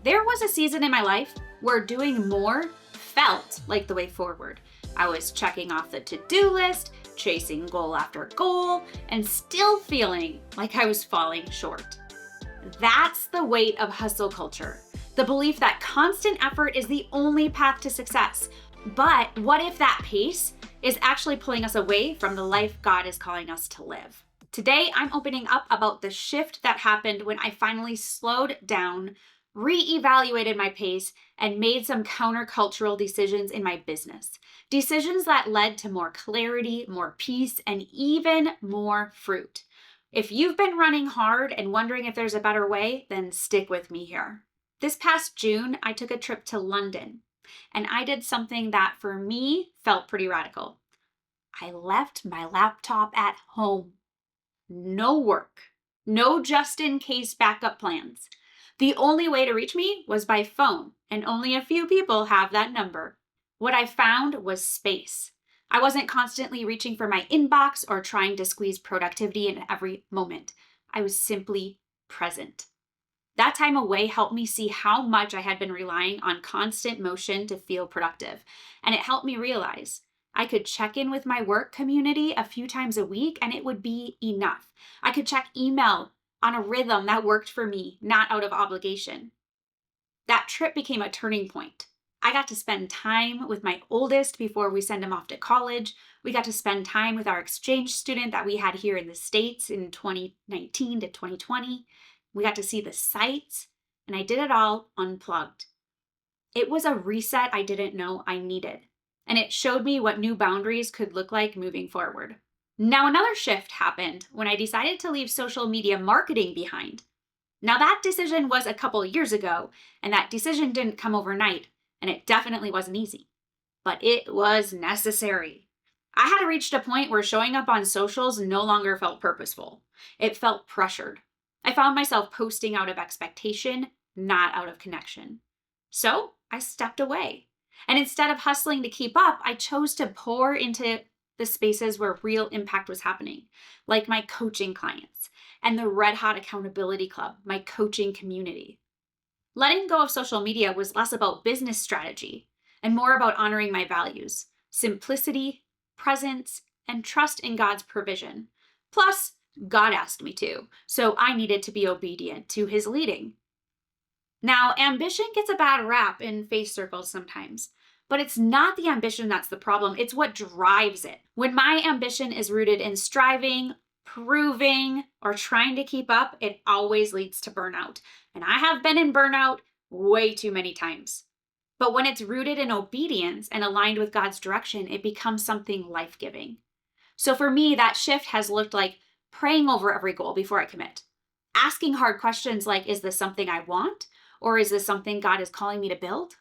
There was a season in my life where doing more felt like the way forward. I was checking off the to-do list, chasing goal after goal, and still feeling like I was falling short. That's the weight of hustle culture. The belief that constant effort is the only path to success. But what if that pace is actually pulling us away from the life God is calling us to live? Today, I'm opening up about the shift that happened when I finally slowed down, reevaluated my pace, and made some countercultural decisions in my business. Decisions that led to more clarity, more peace, and even more fruit. If you've been running hard and wondering if there's a better way, then stick with me here. This past June, I took a trip to London, and I did something that for me felt pretty radical. I left my laptop at home. No work, no just-in-case backup plans. The only way to reach me was by phone, and only a few people have that number. What I found was space. I wasn't constantly reaching for my inbox or trying to squeeze productivity in every moment. I was simply present. That time away helped me see how much I had been relying on constant motion to feel productive, and it helped me realize I could check in with my work community a few times a week and it would be enough. I could check email on a rhythm that worked for me, not out of obligation. That trip became a turning point. I got to spend time with my oldest before we send him off to college. We got to spend time with our exchange student that we had here in the States in 2019 to 2020. We got to see the sights, and I did it all unplugged. It was a reset I didn't know I needed, and it showed me what new boundaries could look like moving forward. Now, another shift happened when I decided to leave social media marketing behind. Now, that decision was a couple years ago, and that decision didn't come overnight, and it definitely wasn't easy. But it was necessary. I had reached a point where showing up on socials no longer felt purposeful. It felt pressured. I found myself posting out of expectation, not out of connection. So I stepped away. And instead of hustling to keep up, I chose to pour into the spaces where real impact was happening, like my coaching clients and the Red Hot Accountability Club, my coaching community. Letting go of social media was less about business strategy and more about honoring my values, simplicity, presence, and trust in God's provision. Plus, God asked me to, so I needed to be obedient to his leading. Now, ambition gets a bad rap in faith circles sometimes, but it's not the ambition that's the problem. It's what drives it. When my ambition is rooted in striving, proving, or trying to keep up, it always leads to burnout. And I have been in burnout way too many times. But when it's rooted in obedience and aligned with God's direction, it becomes something life-giving. So for me, that shift has looked like praying over every goal before I commit. Asking hard questions like, is this something I want? Or is this something God is calling me to build?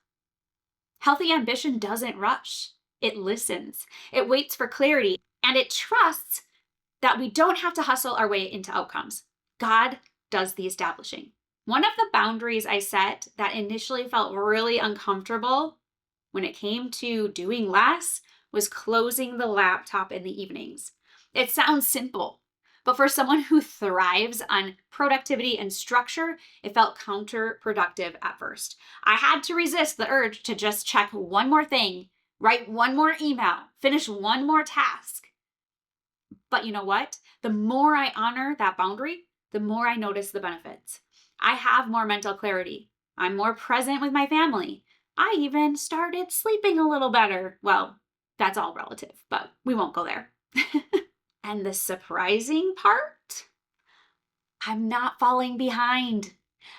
Healthy ambition doesn't rush. It listens. It waits for clarity. And it trusts that we don't have to hustle our way into outcomes. God does the establishing. One of the boundaries I set that initially felt really uncomfortable when it came to doing less was closing the laptop in the evenings. It sounds simple, but for someone who thrives on productivity and structure, it felt counterproductive at first. I had to resist the urge to just check one more thing, write one more email, finish one more task. But you know what? The more I honor that boundary, the more I notice the benefits. I have more mental clarity. I'm more present with my family. I even started sleeping a little better. Well, that's all relative, but we won't go there. And the surprising part? I'm not falling behind.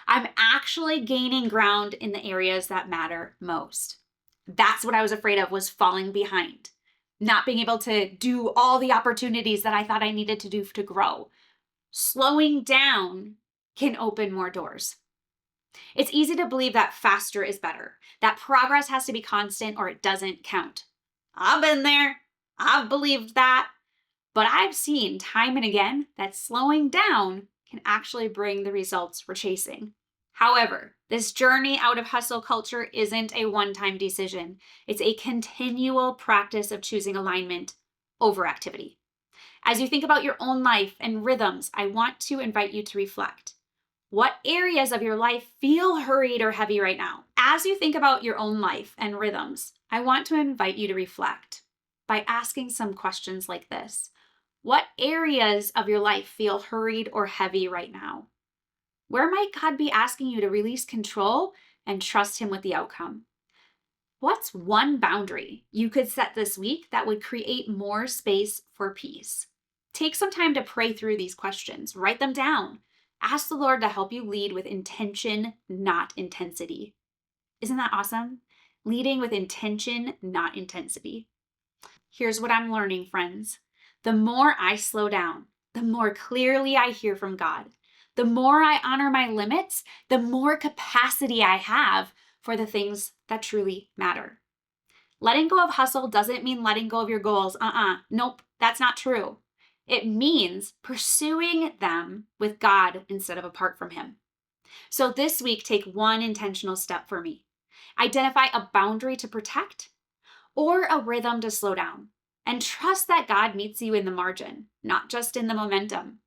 I'm actually gaining ground in the areas that matter most. That's what I was afraid of, was falling behind. Not being able to do all the opportunities that I thought I needed to do to grow. Slowing down can open more doors. It's easy to believe that faster is better, that progress has to be constant or it doesn't count. I've been there. I've believed that. But I've seen time and again that slowing down can actually bring the results we're chasing. However, this journey out of hustle culture isn't a one-time decision. It's a continual practice of choosing alignment over activity. As you think about your own life and rhythms, I want to invite you to reflect. What areas of your life feel hurried or heavy right now? As you think about your own life and rhythms, I want to invite you to reflect by asking some questions like this. What areas of your life feel hurried or heavy right now? Where might God be asking you to release control and trust Him with the outcome? What's one boundary you could set this week that would create more space for peace? Take some time to pray through these questions. Write them down. Ask the Lord to help you lead with intention, not intensity. Isn't that awesome? Leading with intention, not intensity. Here's what I'm learning, friends. The more I slow down, the more clearly I hear from God. The more I honor my limits, the more capacity I have for the things that truly matter. Letting go of hustle doesn't mean letting go of your goals. Nope, that's not true. It means pursuing them with God instead of apart from Him. So this week, take one intentional step for me. Identify a boundary to protect or a rhythm to slow down, and trust that God meets you in the margin, not just in the momentum.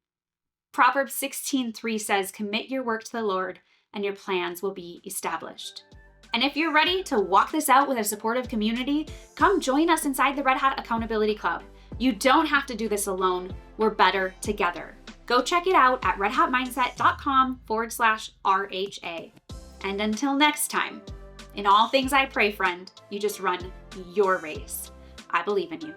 Proverbs 16:3 says, "Commit your work to the Lord, and your plans will be established." And if you're ready to walk this out with a supportive community, come join us inside the Red Hat Accountability Club. You don't have to do this alone. We're better together. Go check it out at redhatmindset.com/RHA. And until next time, in all things I pray, friend, you just run your race. I believe in you.